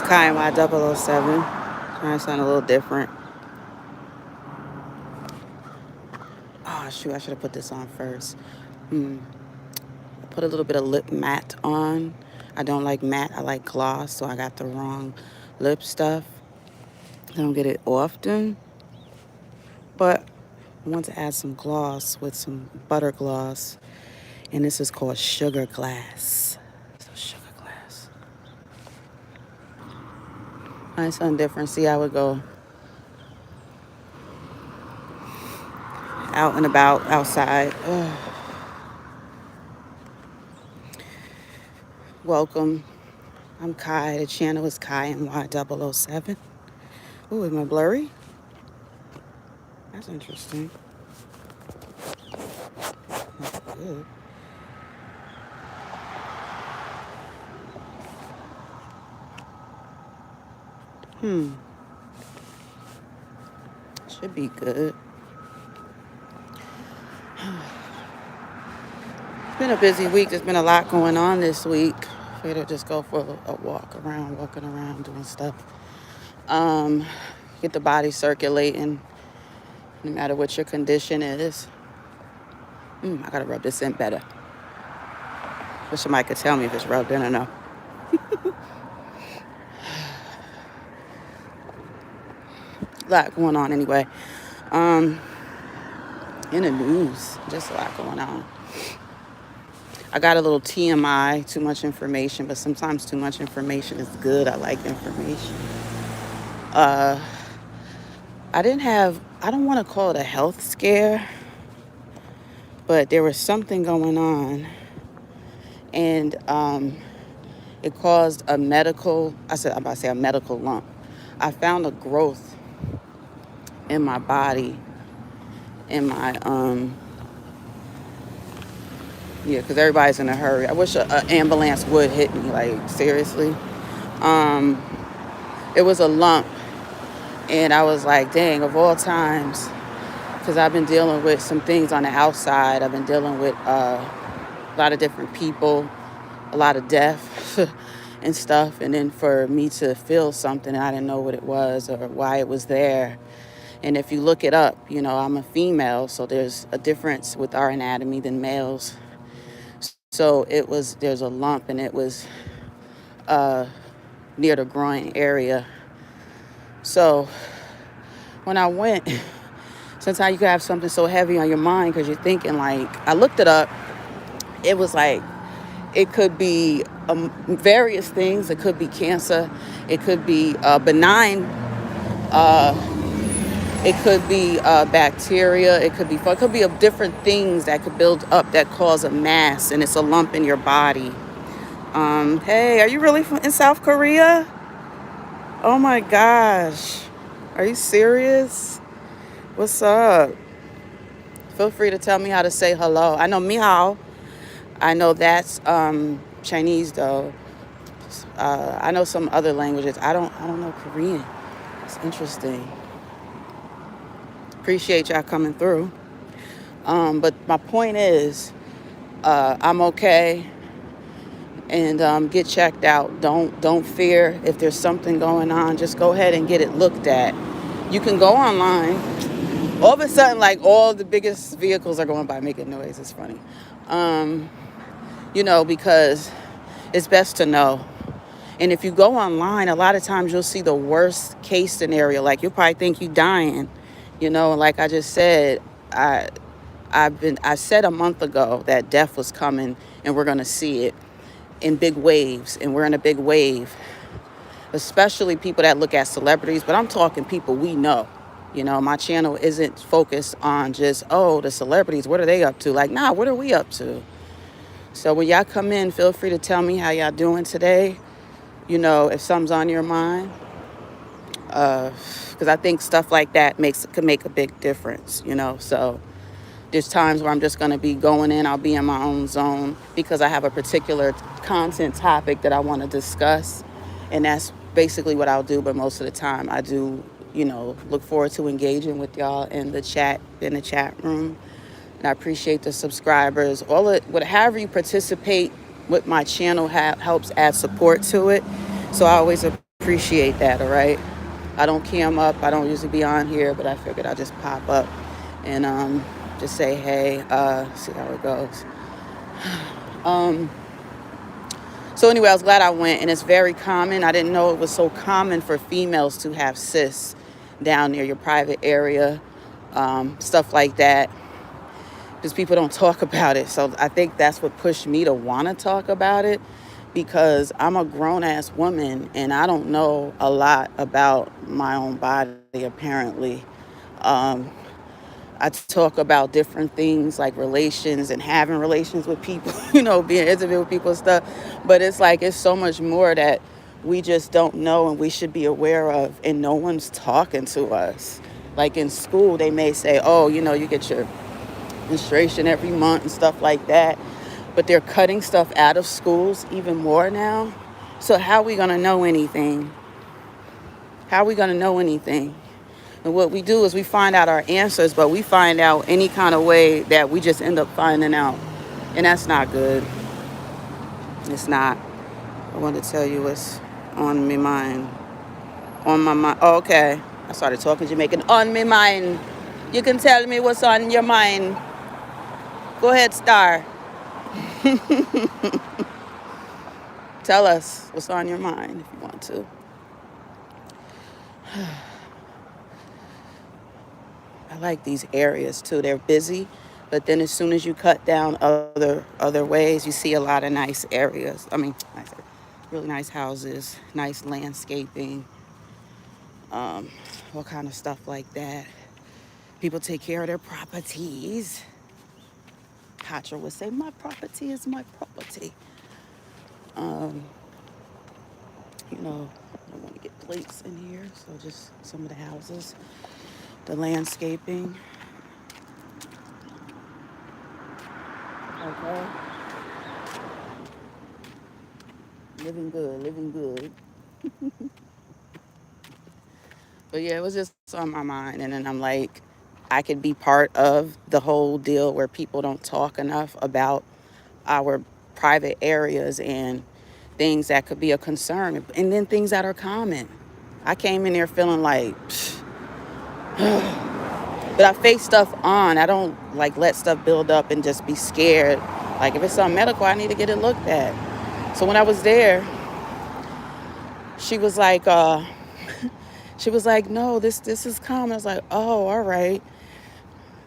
Kai Y007. Trying to sound a little different. Oh, shoot, I should have put this on first. I put a little bit of lip matte on. I don't like matte, I like gloss, so I got the wrong lip stuff. I don't get it often, but I want to add some gloss with some butter gloss, and this is called Sugar Glass. So Sugar Glass. Nice something different. See how it go. Out and about, outside. Ugh. Welcome. I'm Kai. The channel is Kai and Y007. Ooh, am I blurry? That's interesting. That's good. Should be good. It's been a busy week. There's been a lot going on this week. Figured I'd just go for a walking around, doing stuff. Get the body circulating, no matter what your condition is. I gotta rub this in better. Wish somebody could tell me if it's rubbed in or no. A lot going on anyway. In the news, just a lot going on. I got a little TMI, too much information, but sometimes too much information is good. I like information. I don't want to call it a health scare, but there was something going on, and it caused a medical, I'm about to say a medical lump. I found a growth in my body, in my, because everybody's in a hurry. I wish an ambulance would hit me, like, seriously. It was a lump, and I was like, dang, of all times, because I've been dealing with some things on the outside. I've been dealing with a lot of different people, a lot of death and stuff. And then for me to feel something, I didn't know what it was or why it was there. And if you look it up, I'm a female, so there's a difference with our anatomy than males. So there's a lump, and it was near the groin area. So when I went, sometimes you can have something so heavy on your mind because you're thinking, like, I looked it up. It was like, it could be various things. It could be cancer. It could be benign. It could be bacteria. It could be different things that could build up that cause a mass, and it's a lump in your body. Hey, are you really in South Korea? Oh my gosh. Are you serious? What's up? Feel free to tell me how to say hello. I know mi hao. I know that's Chinese though. I know some other languages. I don't know Korean. It's interesting. Appreciate y'all coming through. But my point is, I'm okay, and get checked out. Don't fear if there's something going on. Just go ahead and get it looked at. You can go online. All of a sudden, like, all the biggest vehicles are going by making noise. It's funny, because it's best to know. And if you go online, a lot of times you'll see the worst case scenario. Like, you'll probably think you're dying. Like I just said, I said a month ago that death was coming, and we're going to see it in big waves, and we're in a big wave, especially people that look at celebrities, but I'm talking people we know. My channel isn't focused on just, the celebrities, what are they up to? Like, nah, what are we up to? So when y'all come in, feel free to tell me how y'all doing today, if something's on your mind. Because I think stuff like that could make a big difference, So there's times where I'm just going to be going in. I'll be in my own zone because I have a particular content topic that I want to discuss. And that's basically what I'll do. But most of the time I do, look forward to engaging with y'all in the chat room. And I appreciate the subscribers. However you participate with my channel helps add support to it. So I always appreciate that, all right? I don't cam up. I don't usually be on here, but I figured I'd just pop up and just say, hey, see how it goes. Um, so anyway, I was glad I went, and it's very common. I didn't know it was so common for females to have cysts down near your private area, stuff like that, because people don't talk about it. So I think that's what pushed me to want to talk about it, because I'm a grown-ass woman, and I don't know a lot about my own body, apparently. Um, I talk about different things like relations and having relations with people, being intimate with people and stuff. But it's like, it's so much more that we just don't know and we should be aware of, and no one's talking to us. Like in school, they may say, oh, you get your menstruation every month and stuff like that. But they're cutting stuff out of schools even more now. So how are we going to know anything? How are we going to know anything? And what we do is we find out our answers, but we find out any kind of way that we just end up finding out. And that's not good. It's not. I want to tell you what's on my mind. On my mind. Oh, okay. I started talking Jamaican. On my mind. You can tell me what's on your mind. Go ahead, Star. Tell us what's on your mind if you want to. I like these areas too. They're busy, but then as soon as you cut down other ways, you see a lot of nice areas. I mean, really nice houses, nice landscaping, all kind of stuff like that. People take care of their properties. Hatra would say, "My property is my property." Um, I don't want to get plates in here, so just some of the houses, the landscaping. Okay. Living good, living good. But yeah, it was just on my mind. And then I'm like, I could be part of the whole deal where people don't talk enough about our private areas and things that could be a concern. And then things that are common. I came in there feeling like, but I face stuff on. I don't like let stuff build up and just be scared. Like if it's something medical, I need to get it looked at. So when I was there, she was like, no, this is common. I was like, oh, all right.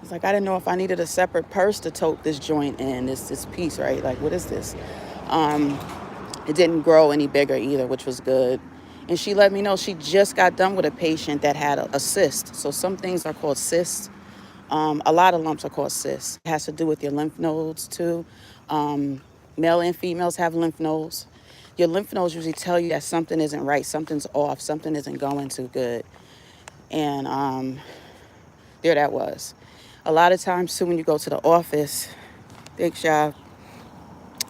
It's like, I didn't know if I needed a separate purse to tote this joint in, this piece, right? Like, what is this? Um, it didn't grow any bigger either, which was good. And she let me know she just got done with a patient that had a cyst. So some things are called cysts. A lot of lumps are called cysts. It has to do with your lymph nodes too. Male and females have lymph nodes. Your lymph nodes usually tell you that something isn't right, something's off, something isn't going too good. And there that was. A lot of times too, when you go to the office, thanks y'all,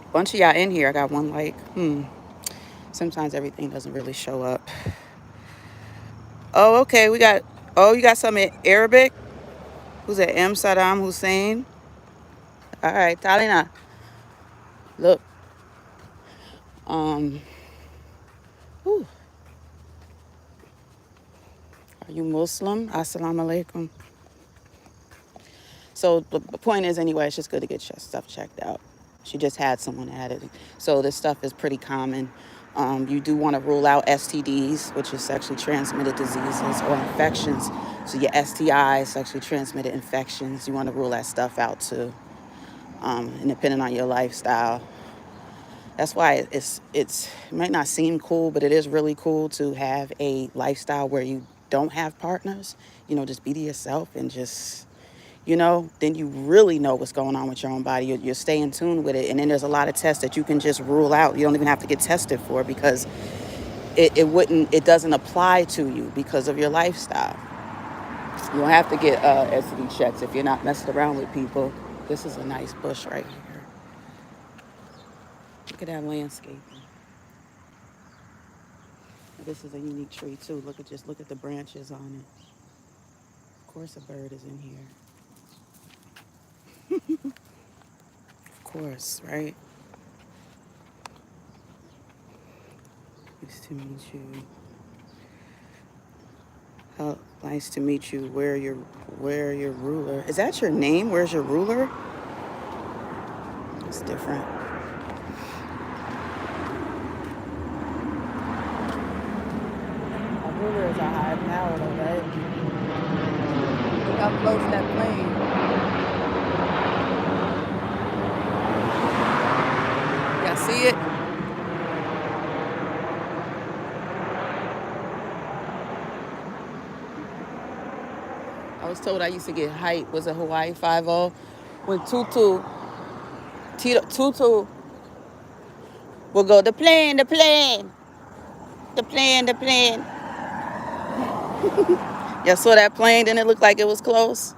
a bunch of y'all in here, I got one like, sometimes everything doesn't really show up. Oh, okay, you got some in Arabic? Who's that? M. Saddam Hussein? All right, Talina. Look. Whew. Are you Muslim? Assalamu alaikum. So the point is, anyway, it's just good to get your stuff checked out. She just had someone at it. So this stuff is pretty common. You do want to rule out STDs, which is sexually transmitted diseases, or infections. So your STIs, sexually transmitted infections, you want to rule that stuff out too. And depending on your lifestyle. That's why it might not seem cool, but it is really cool to have a lifestyle where you don't have partners. Just be to yourself and just, then you really know what's going on with your own body. You're staying in tune with it. And then there's a lot of tests that you can just rule out. You don't even have to get tested for, because it doesn't apply to you because of your lifestyle. You don't have to get STD checks if you're not messing around with people. This is a nice bush right here. Look at that landscaping. This is a unique tree too. Look at the branches on it. Of course a bird is in here. Of course, right? Nice to meet you. Oh, nice to meet you. Where your ruler? Is that your name? Where's your ruler? It's different. A ruler is a high power, though, right? Look how close that plane. Y'all see it? I was told I used to get hype. Was a Hawaii 5-0 when Tutu will go the plane, the plane, the plane, the plane. Y'all saw that plane? Didn't it look like it was close?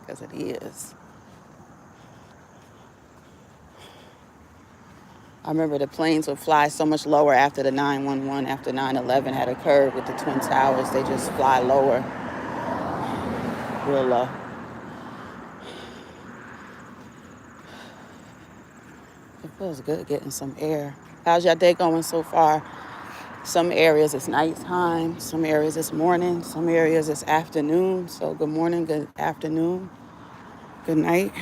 Because it is. I remember the planes would fly so much lower after the 911, after 9/11 had occurred with the Twin Towers. They just fly lower, real low. It feels good getting some air. How's your day going so far? Some areas it's nighttime, some areas it's morning, some areas it's afternoon. So good morning, good afternoon, good night.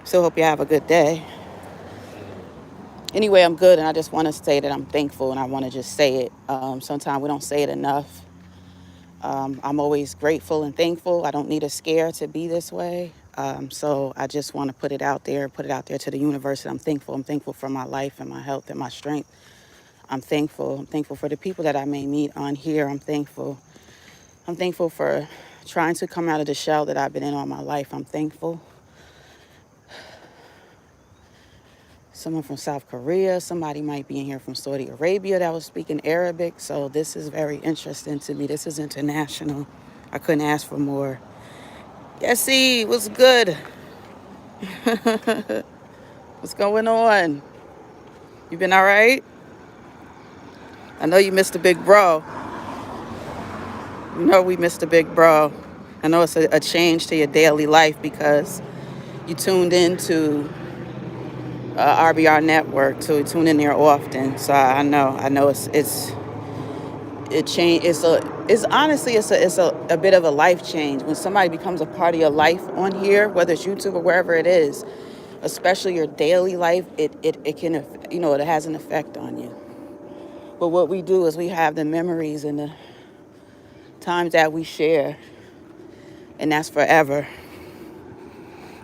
Still hope you have a good day. Anyway, I'm good, and I just want to say that I'm thankful, and I want to just say it. Sometimes we don't say it enough. I'm always grateful and thankful. I don't need a scare to be this way. So I just want to put it out there to the universe. I'm thankful. I'm thankful for my life and my health and my strength. I'm thankful. I'm thankful for the people that I may meet on here. I'm thankful. I'm thankful for trying to come out of the shell that I've been in all my life. I'm thankful. Someone from South Korea, somebody might be in here from Saudi Arabia that was speaking Arabic. So this is very interesting to me. This is international. I couldn't ask for more. Yesy, what's good? What's going on? You been all right? I know you missed a big bro. You know we missed a big bro. I know it's a change to your daily life because you tuned into RBR Network, so you tune in there often. So I know it changed. It's honestly it's a bit of a life change when somebody becomes a part of your life on here, whether it's YouTube or wherever it is, especially your daily life. It can, it has an effect on you. But what we do is we have the memories and the times that we share, and that's forever.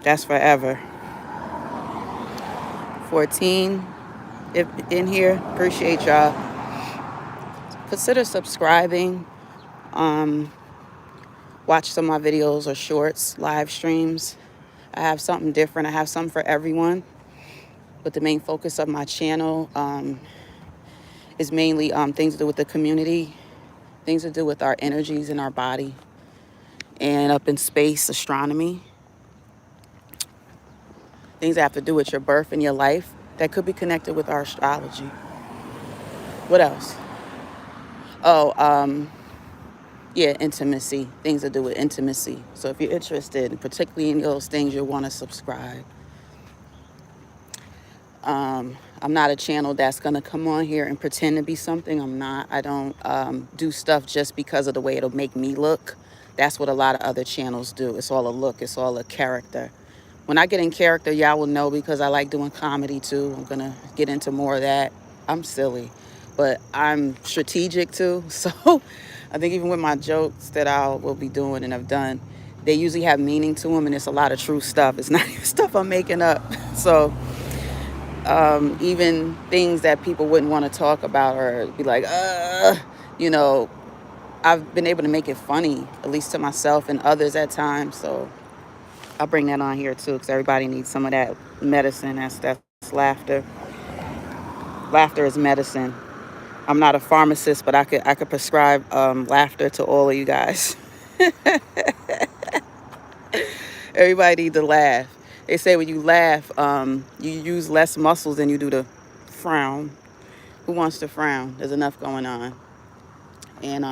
That's forever. 14 if in here. Appreciate y'all. Consider subscribing. Watch some of my videos or shorts, live streams. I have something different. I have something for everyone. But the main focus of my channel is mainly things to do with the community, things to do with our energies in our body, and up in space, astronomy. Things that have to do with your birth and your life that could be connected with our astrology. What else? Oh, yeah, intimacy. Things to do with intimacy. So if you're interested, particularly in those things, you'll want to subscribe. I'm not a channel that's going to come on here and pretend to be something I'm not. I don't do stuff just because of the way it'll make me look. That's what a lot of other channels do. It's all a look. It's all a character. When I get in character, y'all will know because I like doing comedy too. I'm going to get into more of that. I'm silly, but I'm strategic too. So I think even with my jokes that I will be doing and have done, they usually have meaning to them, and it's a lot of true stuff. It's not even stuff I'm making up. So even things that people wouldn't want to talk about or be like, I've been able to make it funny, at least to myself and others at times. So I'll bring that on here too, because everybody needs some of that medicine. That's laughter. Laughter is medicine. I'm not a pharmacist, but I could prescribe laughter to all of you guys. Everybody need to laugh. They say when you laugh, you use less muscles than you do to frown. Who wants to frown? There's enough going on. And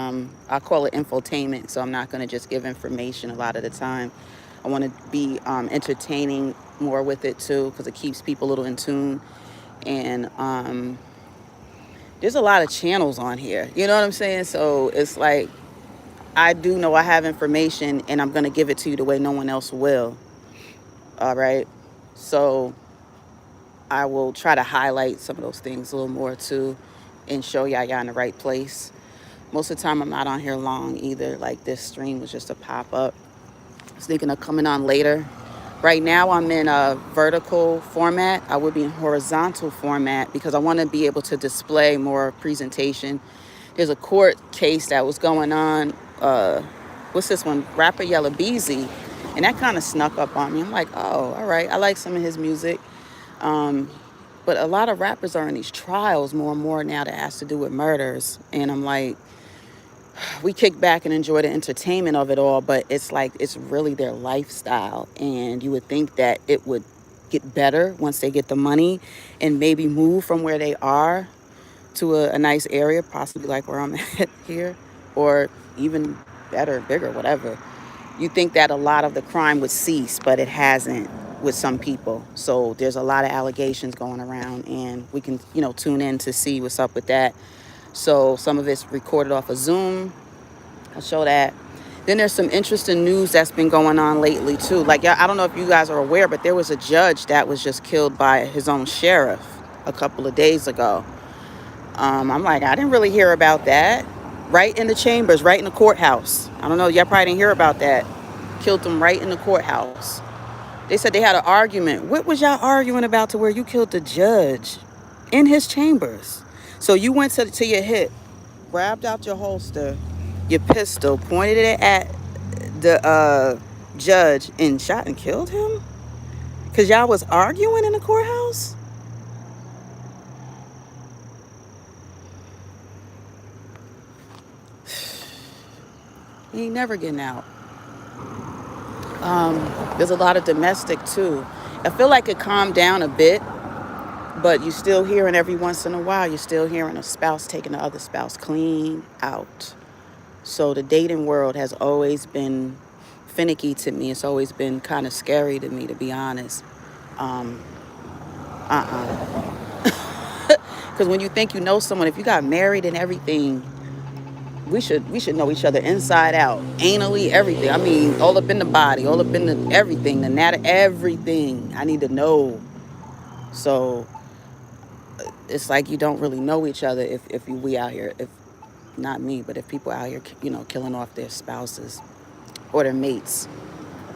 I call it infotainment, so I'm not going to just give information a lot of the time. I want to be entertaining more with it too, because it keeps people a little in tune. And there's a lot of channels on here. You know what I'm saying? So it's like I do know I have information, and I'm going to give it to you the way no one else will. All right. So I will try to highlight some of those things a little more too, and show y'all in the right place. Most of the time, I'm not on here long either. Like, this stream was just a pop up. I was thinking of coming on later. Right now, I'm in a vertical format. I would be in horizontal format because I want to be able to display more presentation. There's a court case that was going on. What's this one? Rapper Yella Beezy. And that kind of snuck up on me. I'm like, oh, all right. I like some of his music. Um, but a lot of rappers are in these trials more and more now that has to do with murders. And I'm like, we kick back and enjoy the entertainment of it all, but it's like, it's really their lifestyle. And you would think that it would get better once they get the money and maybe move from where they are to a nice area, possibly like where I'm at here, or even better, bigger, whatever. You think that a lot of the crime would cease, but it hasn't with some people. So there's a lot of allegations going around, and we can, tune in to see what's up with that. So some of it's recorded off of Zoom. I'll show that. Then there's some interesting news that's been going on lately too. Like, I don't know if you guys are aware, but there was a judge that was just killed by his own sheriff a couple of days ago. I'm like, I didn't really hear about that. Right in the chambers, right in the courthouse. I don't know, y'all probably didn't hear about that. Killed him right in the courthouse. They said they had an argument. What was y'all arguing about to where you killed the judge in his chambers? So you went to your hip, grabbed out your holster, your pistol, pointed it at the judge, and shot and killed him? Because y'all was arguing in the courthouse? He ain't never getting out. There's a lot of domestic too. I feel like it calmed down a bit, but you still hearing every once in a while, you're still hearing a spouse taking the other spouse clean out. So the dating world has always been finicky to me. It's always been kind of scary to me, to be honest. Because when you think you know someone, if you got married and everything, we should know each other inside out, anally, everything. I mean, all up in the body, all up in the everything, the everything. I need to know. So it's like you don't really know each other if we out here, if not me, but if people out here, killing off their spouses or their mates.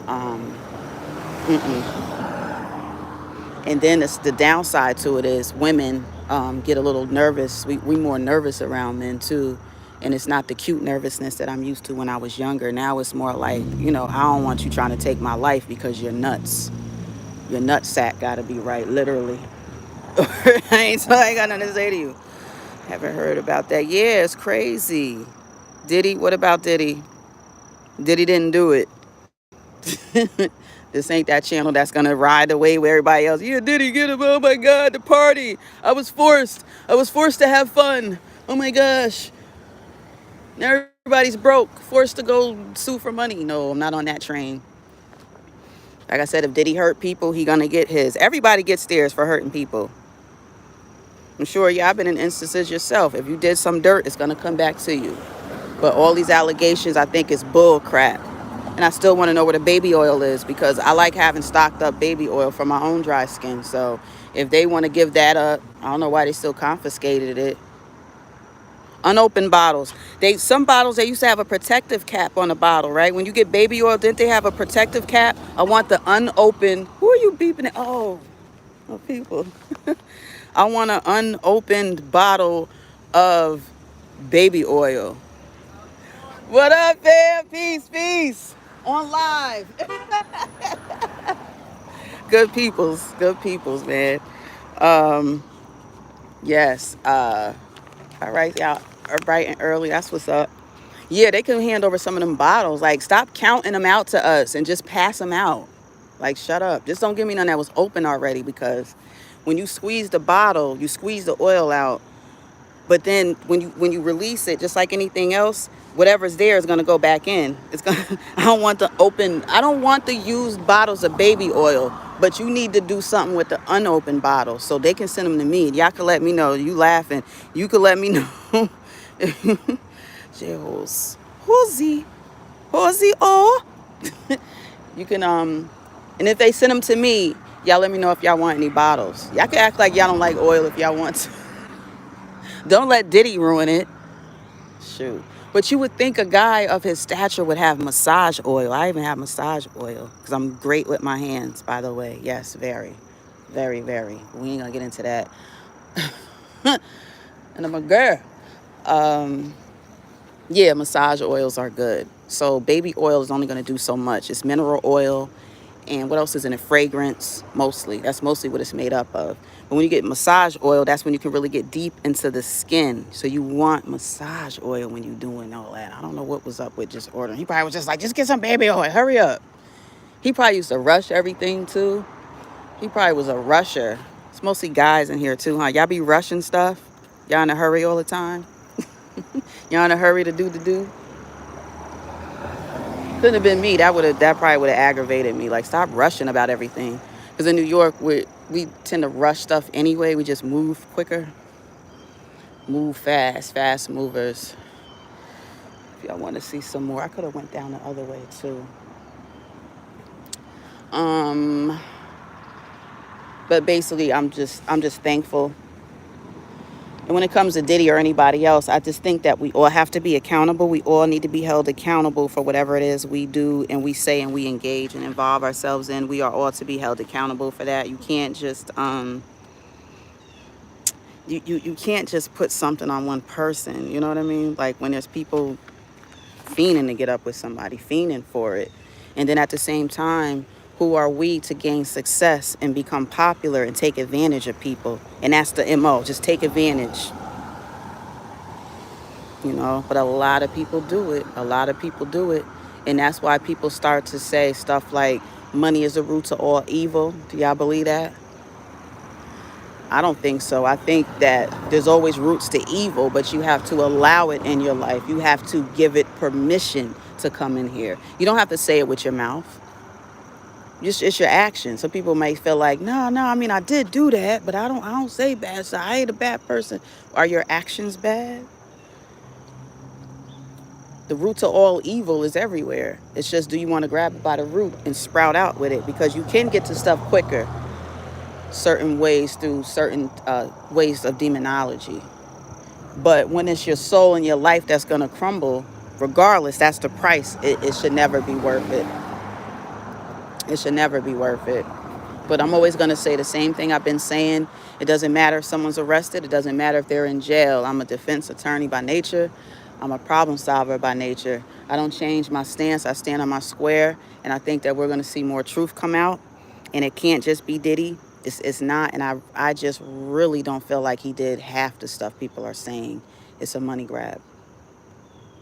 And then the downside to it is women get a little nervous. We more nervous around men too. And it's not the cute nervousness that I'm used to when I was younger. Now it's more like, I don't want you trying to take my life because you're nuts. Your nutsack got to be right, literally. I ain't got nothing to say to you. Haven't heard about that. Yeah, it's crazy. Diddy, what about Diddy? Diddy didn't do it. This ain't that channel that's going to ride the wave where everybody else. Yeah, Diddy, get him. Oh, my God, the party. I was forced to have fun. Oh, my gosh. Now everybody's broke, forced to go sue for money. No, I'm not on that train. Like I said, if Diddy hurt people, he gonna get his. Everybody gets theirs for hurting people. I'm sure y'all been in instances yourself. If you did some dirt, it's gonna come back to you. But all these allegations, I think, is bull crap. And I still want to know where the baby oil is, because I like having stocked up baby oil for my own dry skin. So if they want to give that up, I don't know why they still confiscated it. Unopened bottles. Some bottles, they used to have a protective cap on the bottle, right? When you get baby oil, didn't they have a protective cap? I want the unopened. Who are you beeping at? Oh people. I want an unopened bottle of baby oil. What up, fam? Peace. On live. Good peoples, man. Yes. All right, y'all are bright and early. That's what's up. Yeah, they can hand over some of them bottles. Like, stop counting them out to us and just pass them out. Like, shut up. Just don't give me none that was open already, because when you squeeze the bottle, you squeeze the oil out. But then when you release it, just like anything else, whatever's there is going to go back in. I don't want the used bottles of baby oil, but you need to do something with the unopened bottles so they can send them to me. Y'all can let me know. You laughing. You can let me know. J-holes. Who's Horsey or you can and if they send them to me, y'all let me know if y'all want any bottles. Y'all can act like y'all don't like oil if y'all want to. Don't let Diddy ruin it. Shoot. But you would think a guy of his stature would have massage oil. I even have massage oil because I'm great with my hands, by the way. Yes, very, very, very. We ain't gonna get into that. And I'm a girl. Yeah, massage oils are good. So baby oil is only gonna do so much. It's mineral oil. And what else is in it? Fragrance, mostly. That's mostly what it's made up of. But when you get massage oil, that's when you can really get deep into the skin. So you want massage oil when you're doing all that. I don't know what was up with just ordering. He probably was just like, just get some baby oil. Hurry up. He probably used to rush everything too. He probably was a rusher. It's mostly guys in here too, huh? Y'all be rushing stuff? Y'all in a hurry all the time? Y'all in a hurry to do the do? Couldn't have been me. That probably would have aggravated me. Like, stop rushing about everything. Because in New York, we tend to rush stuff anyway. We just move quicker, move fast movers. If y'all want to see some more, I could have went down the other way too. But basically, I'm just thankful. And when it comes to Diddy or anybody else, I just think that we all have to be accountable. We all need to be held accountable for whatever it is we do and we say and we engage and involve ourselves in. We are all to be held accountable for that. You can't just you can't just put something on one person. You know what I mean? Like when there's people fiending to get up with somebody, fiending for it, and then at the same time, who are we to gain success and become popular and take advantage of people? And that's the MO. Just take advantage. But a lot of people do it. And that's why people start to say stuff like money is the root to all evil. Do y'all believe that? I don't think so. I think that there's always roots to evil, but you have to allow it in your life. You have to give it permission to come in here. You don't have to say it with your mouth. Just it's your action. Some people may feel like, no, I mean I did do that, but I don't say bad stuff. I ain't a bad person. Are your actions bad? The root to all evil is everywhere. It's just, do you want to grab it by the root and sprout out with it? Because you can get to stuff quicker, certain ways through certain ways of demonology. But when it's your soul and your life that's going to crumble, regardless, that's the price. It should never be worth it. It should never be worth it. But I'm always going to say the same thing I've been saying. It doesn't matter if someone's arrested. It doesn't matter if they're in jail. I'm a defense attorney by nature. I'm a problem solver by nature. I don't change my stance. I stand on my square. And I think that we're going to see more truth come out. And it can't just be Diddy. It's not. And I just really don't feel like he did half the stuff people are saying. It's a money grab.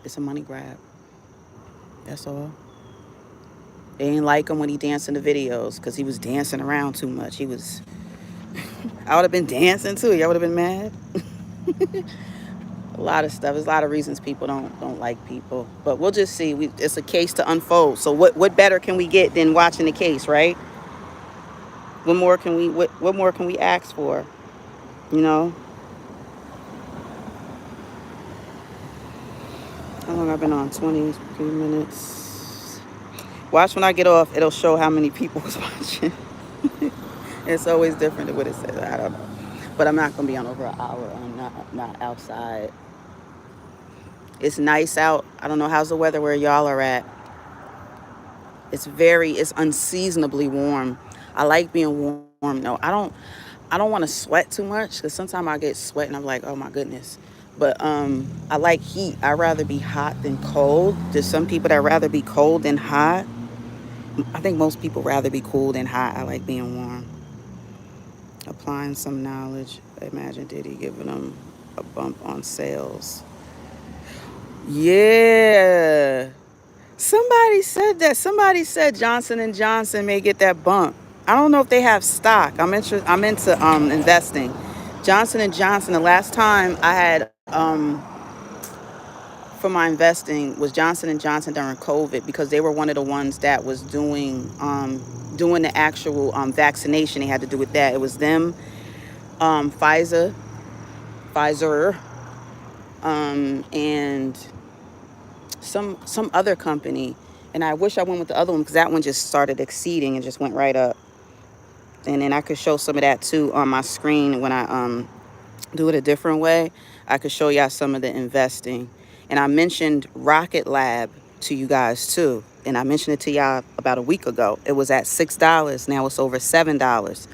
It's a money grab. That's all. They ain't like him when he danced in the videos because he was dancing around too much. I would have been dancing too. Y'all would have been mad. A lot of stuff. There's a lot of reasons people don't like people. But we'll just see. It's a case to unfold. So what better can we get than watching the case, right? What more can we ask for? How long I've been on? 23 minutes. Watch when I get off. It'll show how many people was watching. It's always different than what it says. I don't know. But I'm not going to be on over an hour. I'm not outside. It's nice out. I don't know how's the weather where y'all are at. It's unseasonably warm. I like being warm. No, I don't want to sweat too much because sometimes I get sweat and I'm like, oh my goodness. But I like heat. I'd rather be hot than cold. There's some people that rather be cold than hot. I think most people rather be cool than hot. I like being warm. Applying some knowledge. Imagine Diddy giving them a bump on sales. Yeah. Somebody said that. Somebody said Johnson & Johnson may get that bump. I don't know if they have stock. I'm into investing. Johnson & Johnson, the last time I had for my investing was Johnson & Johnson during COVID because they were one of the ones that was doing the actual vaccination. They had to do with that. It was them, Pfizer, and some other company, and I wish I went with the other one because that one just started exceeding and just went right up. And then I could show some of that too on my screen when I do it a different way. I could show y'all some of the investing. And I mentioned Rocket Lab to you guys too. And I mentioned it to y'all about a week ago. It was at $6. Now it's over $7.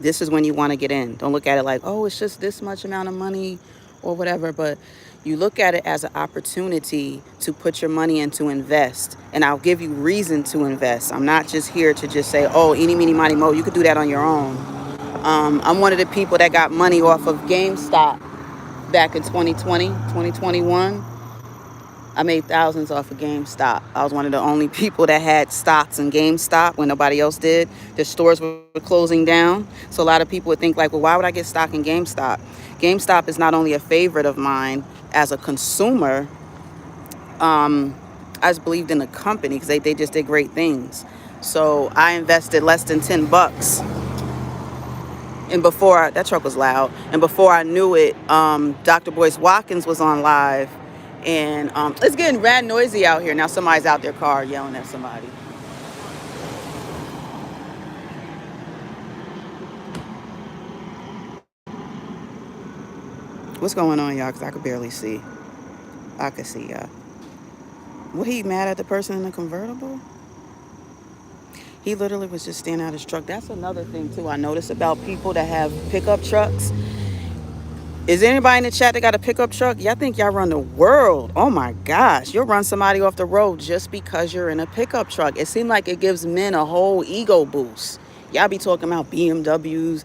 This is when you want to get in. Don't look at it like, oh, it's just this much amount of money or whatever. But you look at it as an opportunity to put your money in to invest. And I'll give you reason to invest. I'm not just here to just say, oh, eeny, meeny, miny, mo. You could do that on your own. I'm one of the people that got money off of GameStop back in 2020, 2021. I made thousands off of GameStop. I was one of the only people that had stocks in GameStop when nobody else did. The stores were closing down. So a lot of people would think like, well, why would I get stock in GameStop? GameStop is not only a favorite of mine as a consumer, I just believed in the company because they just did great things. So I invested less than $10. And before that truck was loud, and before I knew it, Dr. Boyce Watkins was on live, and it's getting rad noisy out here. Now somebody's out their car yelling at somebody. What's going on, y'all? Because I could barely see. I could see y'all. What, he mad at the person in the convertible? He literally was just standing out his truck. That's another thing too I notice about people that have pickup trucks. Is anybody in the chat that got a pickup truck? Y'all think y'all run the world. Oh my gosh. You'll run somebody off the road just because you're in a pickup truck. It seems like it gives men a whole ego boost. Y'all be talking about BMWs,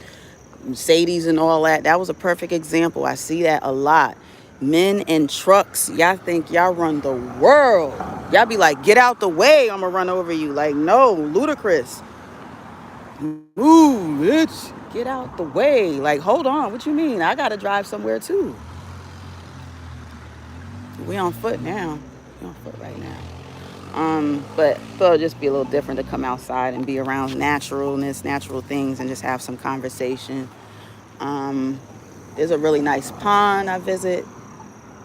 Mercedes and all that. That was a perfect example. I see that a lot. Men in trucks, y'all think y'all run the world. Y'all be like, get out the way, I'm gonna run over you. Like, no, ludicrous. Ooh, bitch, get out the way. Like, hold on, what you mean? I gotta drive somewhere too. We on foot now. We on foot right now. But it'll just be a little different to come outside and be around naturalness, natural things, and just have some conversation. There's a really nice pond I visit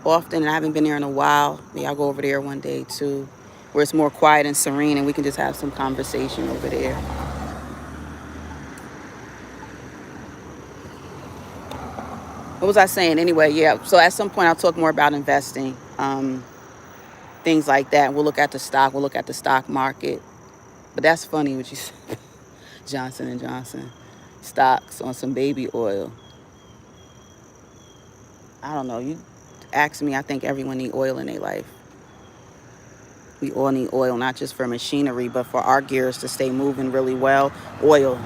often, and I haven't been there in a while. Maybe I'll go over there one day too, where it's more quiet and serene, and we can just have some conversation over there. What was I saying? Anyway, yeah. So at some point, I'll talk more about investing, things like that. We'll look at the stock. We'll look at the stock market. But that's funny what you said. Johnson and Johnson stocks on some baby oil. I don't know. You ask me, I think everyone need oil in their life. We all need oil, not just for machinery, but for our gears to stay moving really well. Oil.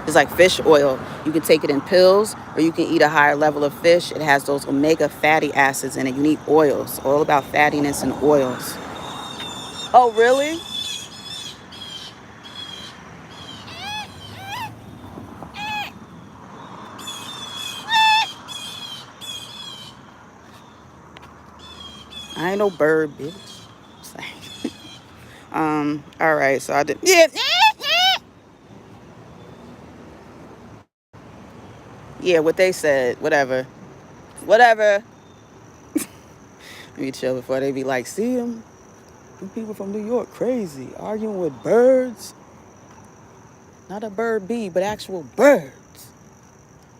It's like fish oil. You can take it in pills, or you can eat a higher level of fish. It has those omega fatty acids in it. You need oils. All about fattiness and oils. Oh, really? I ain't no bird, bitch. All right, so I did. Yeah. Yeah, what they said, whatever. Let me chill before they be like, see them people from New York crazy, arguing with birds. Not a bird bee, but actual birds.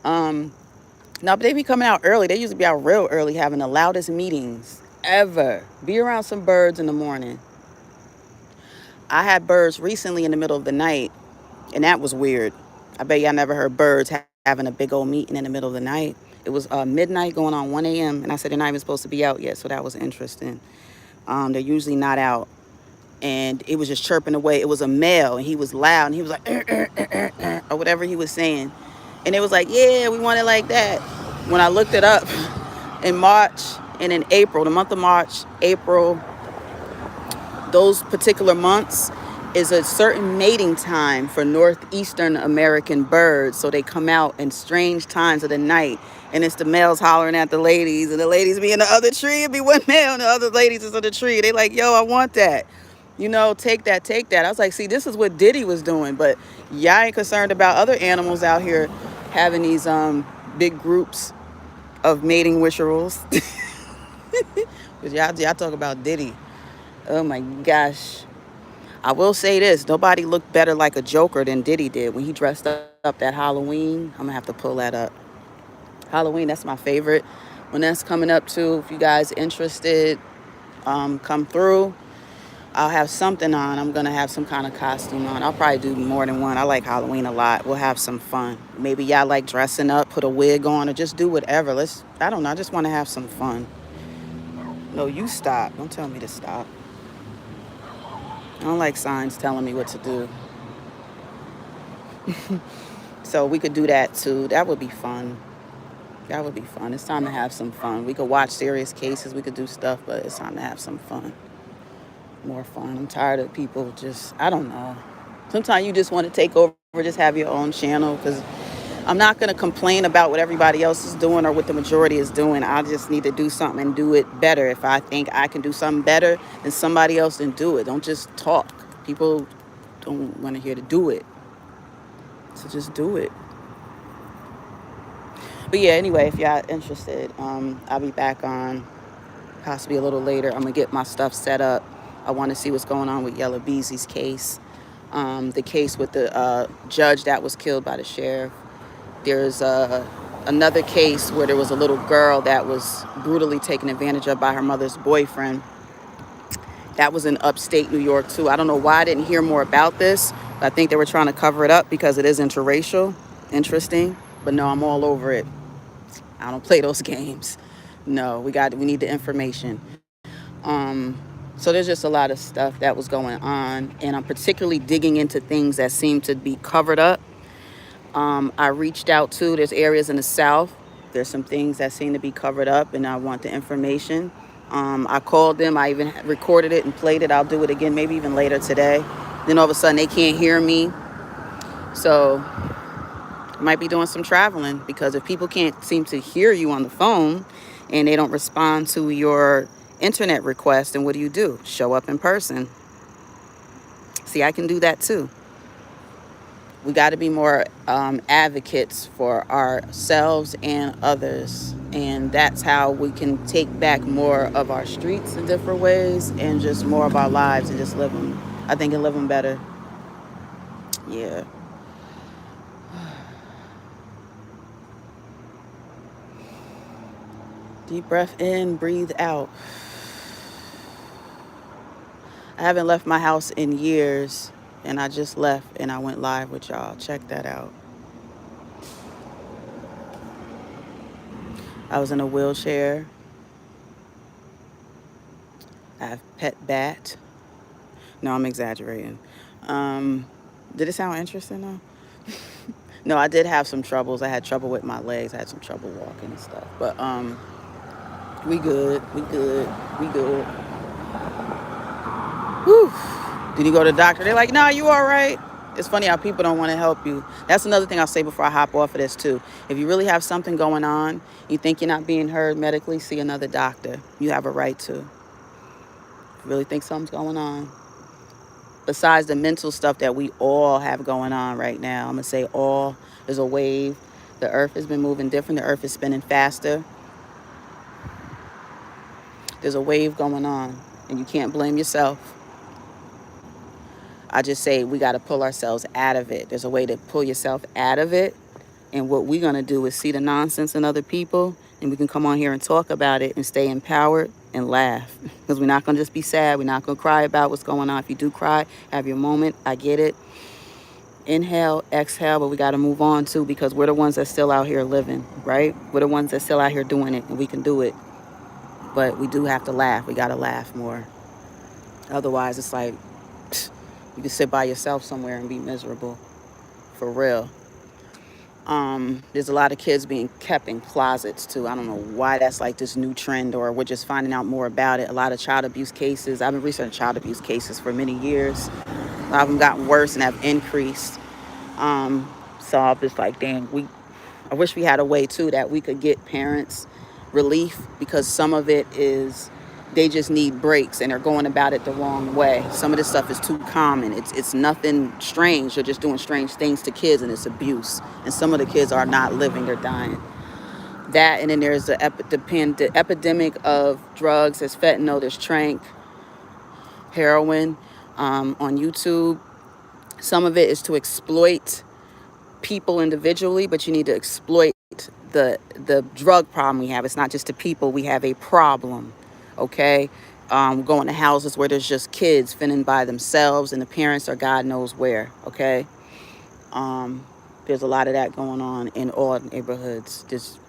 No, but they be coming out early. They used to be out real early having the loudest meetings ever. Be around some birds in the morning. I had birds recently in the middle of the night, and that was weird. I bet y'all never heard birds having a big old meeting in the middle of the night. It was midnight going on 1 a.m. And I said they're not even supposed to be out yet, so that was interesting. They're usually not out. And it was just chirping away. It was a male, and he was loud, and he was like, or whatever he was saying. And it was like, yeah, we want it like that. When I looked it up in March and in April, the month of March, April, those particular months is a certain mating time for northeastern American birds. So they come out in strange times of the night, and it's the males hollering at the ladies, and the ladies be in the other tree. It'd be one male and the other ladies is in the tree. They like, yo, I want that. You know, take that. I was like, see, this is what Diddy was doing, but y'all ain't concerned about other animals out here having these big groups of mating rituals. Because y'all talk about Diddy. Oh my gosh. I will say this. Nobody looked better like a Joker than Diddy did when he dressed up that Halloween. I'm going to have to pull that up. Halloween, that's my favorite. When that's coming up too, if you guys interested, come through. I'll have something on. I'm going to have some kind of costume on. I'll probably do more than one. I like Halloween a lot. We'll have some fun. Maybe y'all like dressing up, put a wig on, or just do whatever. I don't know. I just want to have some fun. No, you stop. Don't tell me to stop. I don't like signs telling me what to do. So we could do that too. That would be fun. That would be fun. It's time to have some fun. We could watch serious cases. We could do stuff, but it's time to have some fun. More fun. I'm tired of people just, I don't know. Sometimes you just want to take over, just have your own channel, because I'm not going to complain about what everybody else is doing or what the majority is doing. I just need to do something and do it better. If I think I can do something better than somebody else, then do it. Don't just talk. People don't want to hear to do it. So just do it. But yeah, anyway, if y'all interested, I'll be back on possibly a little later. I'm going to get my stuff set up. I want to see what's going on with Yella Beezy's case. The case with the judge that was killed by the sheriff. There's another case where there was a little girl that was brutally taken advantage of by her mother's boyfriend. That was in upstate New York too. I don't know why I didn't hear more about this. I think they were trying to cover it up because it is interracial. Interesting. But no, I'm all over it. I don't play those games. No, we need the information. So there's just a lot of stuff that was going on, and I'm particularly digging into things that seem to be covered up. I reached out to, there's areas in the South. There's some things that seem to be covered up, and I want the information. I called them. I even recorded it and played it. I'll do it again, maybe even later today. Then all of a sudden they can't hear me. So I might be doing some traveling, because if people can't seem to hear you on the phone and they don't respond to your internet request, then what do? Show up in person. See, I can do that too. We got to be more advocates for ourselves and others. And that's how we can take back more of our streets in different ways, and just more of our lives, and just live them. I think, and live them better. Yeah. Deep breath in, breathe out. I haven't left my house in years, and I just left and I went live with y'all. Check that out. I was in a wheelchair. I have pet bat. No, I'm exaggerating. Did it sound interesting though? No, I did have some troubles. I had trouble with my legs. I had some trouble walking and stuff. But we good. Whew. Did you go to the doctor? They're like, nah, you all right. It's funny how people don't want to help you. That's another thing I'll say before I hop off of this too. If you really have something going on, you think you're not being heard medically, see another doctor. You have a right to. If you really think something's going on. Besides the mental stuff that we all have going on right now, I'm going to say all. There's a wave. The earth has been moving different. The earth is spinning faster. There's a wave going on, and you can't blame yourself. I just say we got to pull ourselves out of it. There's a way to pull yourself out of it. And what we're going to do is see the nonsense in other people, and we can come on here and talk about it and stay empowered and laugh. Because we're not going to just be sad. We're not going to cry about what's going on. If you do cry, have your moment. I get it. Inhale, exhale, but we got to move on too, because we're the ones that's still out here living, right? We're the ones that's still out here doing it, and we can do it. But we do have to laugh. We got to laugh more. Otherwise, it's like you can sit by yourself somewhere and be miserable. For real. There's a lot of kids being kept in closets too. I don't know why that's like this new trend, or we're just finding out more about it. A lot of child abuse cases. I've been researching child abuse cases for many years. A lot of them gotten worse and have increased. So I'm just like, dang, I wish we had a way too that we could get parents relief, because some of it is they just need breaks and they're going about it the wrong way. Some of this stuff is too common. It's nothing strange. You're just doing strange things to kids, and it's abuse. And some of the kids are not living, they're dying. That, and then there's the epidemic of drugs. There's fentanyl, there's trank, heroin, on YouTube. Some of it is to exploit people individually, but you need to exploit the drug problem we have. It's not just the people. We have a problem, okay? Going to houses where there's just kids fending by themselves and the parents are God knows where, okay? There's a lot of that going on in all neighborhoods. Just,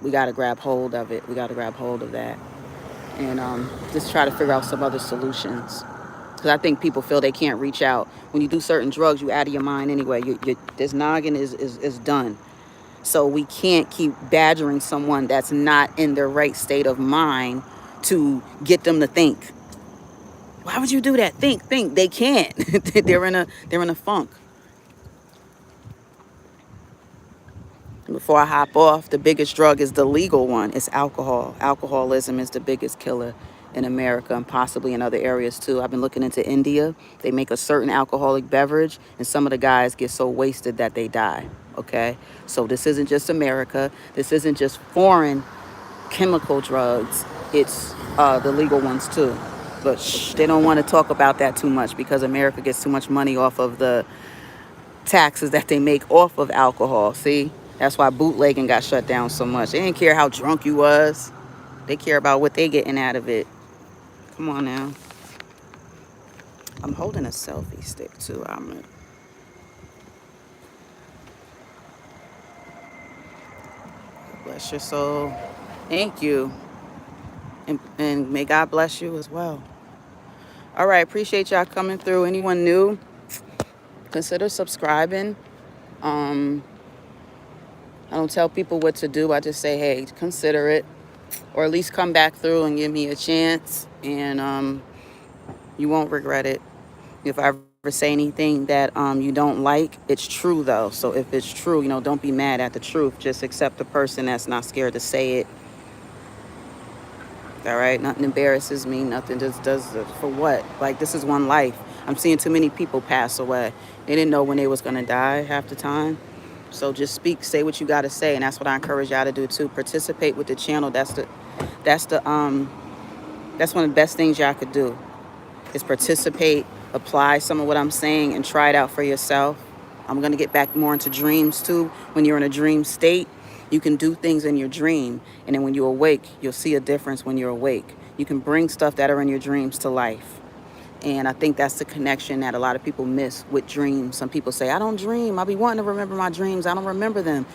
we got to grab hold of it. We got to grab hold of that. And just try to figure out some other solutions. Because I think people feel they can't reach out. When you do certain drugs, you out of your mind anyway. This noggin is done. So we can't keep badgering someone that's not in their right state of mind to get them to think. Why would you do that? Think. They can't. they're in a funk. Before I hop off, the biggest drug is the legal one. It's alcohol. Alcoholism is the biggest killer in America and possibly in other areas too. I've been looking into India. They make a certain alcoholic beverage and some of the guys get so wasted that they die. Okay? So this isn't just America. This isn't just foreign chemical drugs. It's the legal ones too. But they don't want to talk about that too much because America gets too much money off of the taxes that they make off of alcohol. See? That's why bootlegging got shut down so much. They didn't care how drunk you was. They care about what they getting out of it. Come on now. I'm holding a selfie stick too. Bless your soul. Thank you. And may God bless you as well. All right. Appreciate y'all coming through. Anyone new, consider subscribing. I don't tell people what to do. I just say, hey, consider it. Or at least come back through and give me a chance. And you won't regret it. If I ever say anything that you don't like, it's true though. So if it's true, don't be mad at the truth. Just accept the person that's not scared to say it. All right? Nothing embarrasses me. Nothing just does for what? Like, this is one life. I'm seeing too many people pass away. They didn't know when they was going to die half the time. So just speak, say what you got to say, and that's what I encourage y'all to do too. Participate with the channel. That's one of the best things y'all could do is participate, apply some of what I'm saying, and try it out for yourself. I'm going to get back more into dreams too. When you're in a dream state, you can do things in your dream, and then when you awake, you'll see a difference when you're awake. You can bring stuff that are in your dreams to life. And I think that's the connection that a lot of people miss with dreams. Some people say, I don't dream. I be wanting to remember my dreams. I don't remember them.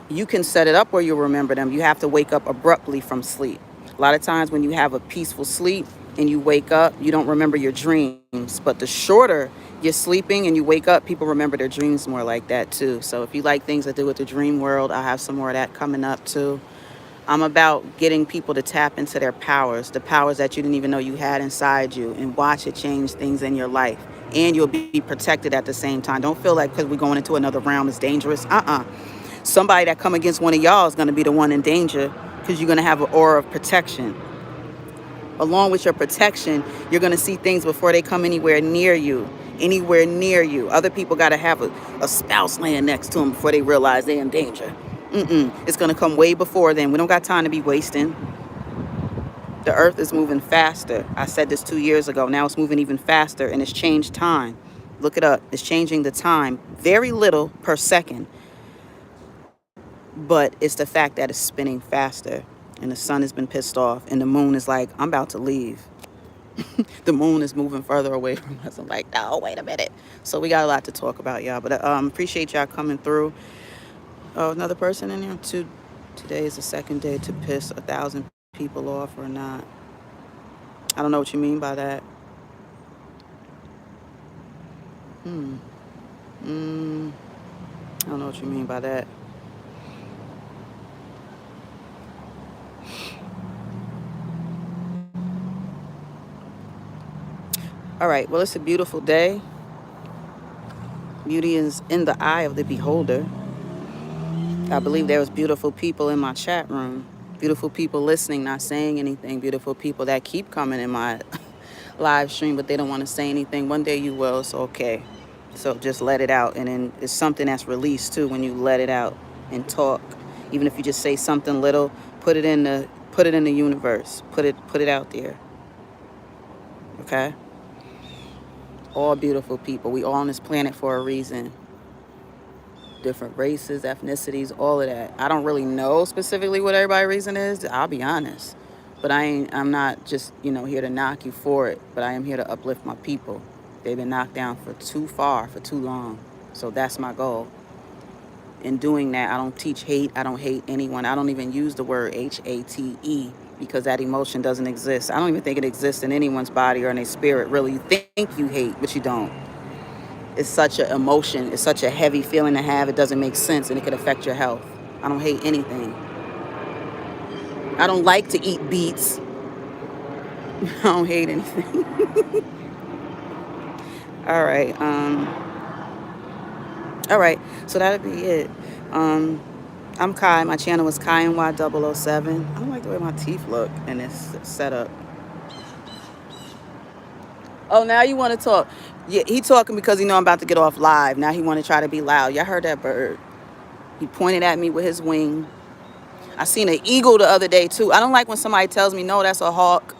You can set it up where you'll remember them. You have to wake up abruptly from sleep. A lot of times when you have a peaceful sleep and you wake up, you don't remember your dreams. But the shorter you're sleeping and you wake up, people remember their dreams more like that too. So if you like things that do with the dream world, I'll have some more of that coming up too. I'm about getting people to tap into their powers, the powers that you didn't even know you had inside you, and watch it change things in your life. And you'll be protected at the same time. Don't feel like because we're going into another realm is dangerous. Somebody that come against one of y'all is going to be the one in danger because you're going to have an aura of protection. Along with your protection, you're going to see things before they come anywhere near you. Other people got to have a spouse laying next to them before they realize they're in danger. It's going to come way before then. We don't got time to be wasting. The earth is moving faster. I said this 2 years ago. Now it's moving even faster, and it's changed time. Look it up. It's changing the time. Very little per second. But it's the fact that it's spinning faster, and the sun has been pissed off, and the moon is like, I'm about to leave. The moon is moving further away from us. I'm like, no, wait a minute. So we got a lot to talk about, y'all. But appreciate y'all coming through. Oh, another person in here? Today is the second day to piss 1,000 people off or not. I don't know what you mean by that. I don't know what you mean by that. All right, well, it's a beautiful day. Beauty is in the eye of the beholder. I believe there was beautiful people in my chat room. Beautiful people listening, not saying anything. Beautiful people that keep coming in my live stream, but they don't want to say anything. One day you will, so okay. So just let it out. And then it's something that's released too when you let it out and talk. Even if you just say something little, put it in the universe. Put it out there. Okay? All beautiful people. We all on this planet for a reason. Different races, ethnicities, all of that. I don't really know specifically what everybody's reason is. I'll be honest. But I'm not just, here to knock you for it. But I am here to uplift my people. They've been knocked down for too long. So that's my goal. In doing that, I don't teach hate. I don't hate anyone. I don't even use the word HATE because that emotion doesn't exist. I don't even think it exists in anyone's body or in their spirit, really. You think you hate, but you don't. It's such an emotion. It's such a heavy feeling to have. It doesn't make sense, and it could affect your health. I don't hate anything. I don't like to eat beets. I don't hate anything. All right. All right. So that'll be it. I'm Kai. My channel is Kai NY007. I don't like the way my teeth look in this setup. Oh, now you want to talk? Yeah, he talking because he know I'm about to get off live. Now he want to try to be loud. Y'all heard that bird? He pointed at me with his wing. I seen an eagle the other day too. I don't like when somebody tells me, no, that's a hawk.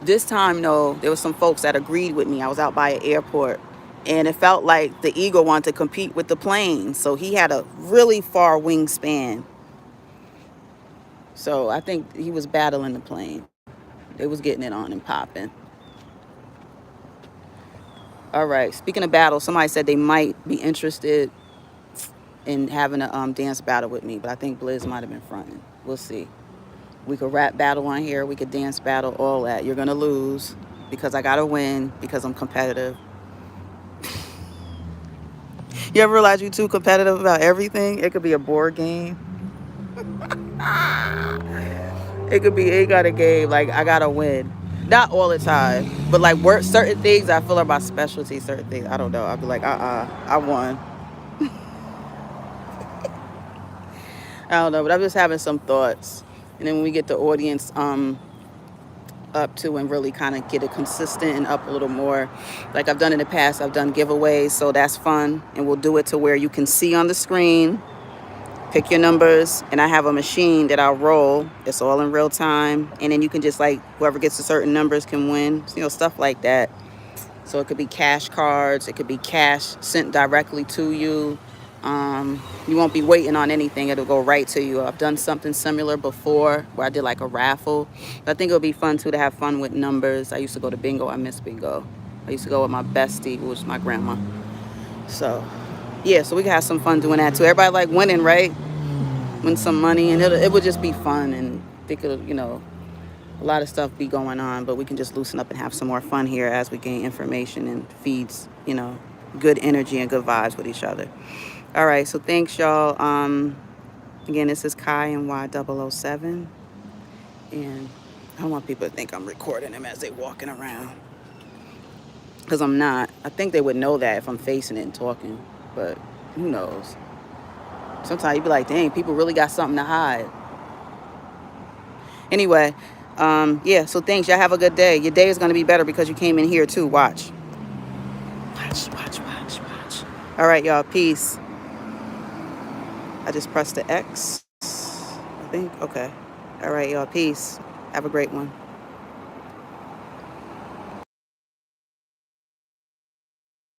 This time, no, there was some folks that agreed with me. I was out by an airport, and it felt like the eagle wanted to compete with the plane. So he had a really far wingspan. So I think he was battling the plane. They was getting it on and popping. All right. Speaking of battle, somebody said they might be interested in having a dance battle with me, but I think Blizz might have been fronting. We'll see. We could rap battle on here. We could dance battle, all that. You're going to lose because I got to win because I'm competitive. You ever realize you're too competitive about everything? It could be a board game. It got a game. Like, I got to win. Not all the time, but like certain things I feel are my specialty, certain things. I don't know. I'll be like, I won. I don't know, but I'm just having some thoughts. And then when we get the audience up to and really kind of get it consistent and up a little more, like I've done in the past, I've done giveaways, so that's fun. And we'll do it to where you can see on the screen, pick your numbers, and I have a machine that I'll roll. It's all in real time. And then you can just like, whoever gets to certain numbers can win, stuff like that. So it could be cash cards. It could be cash sent directly to you. You won't be waiting on anything. It'll go right to you. I've done something similar before where I did like a raffle. But I think it'll be fun too to have fun with numbers. I used to go to bingo. I miss bingo. I used to go with my bestie, which is my grandma. So yeah, so we can have some fun doing that too. Everybody like winning, right? Win some money, and it would just be fun. And I think it'll, a lot of stuff be going on, but we can just loosen up and have some more fun here as we gain information and feeds, good energy and good vibes with each other. All right, so thanks, y'all. Again, this is Kai NY007, and I don't want people to think I'm recording them as they walking around, because I'm not. I think they would know that if I'm facing it and talking, but who knows? Sometimes you be like, dang, people really got something to hide. Anyway, yeah, so thanks. Y'all have a good day. Your day is going to be better because you came in here too. Watch. All right, y'all. Peace. I just pressed the X, I think. Okay. All right, y'all. Peace. Have a great one.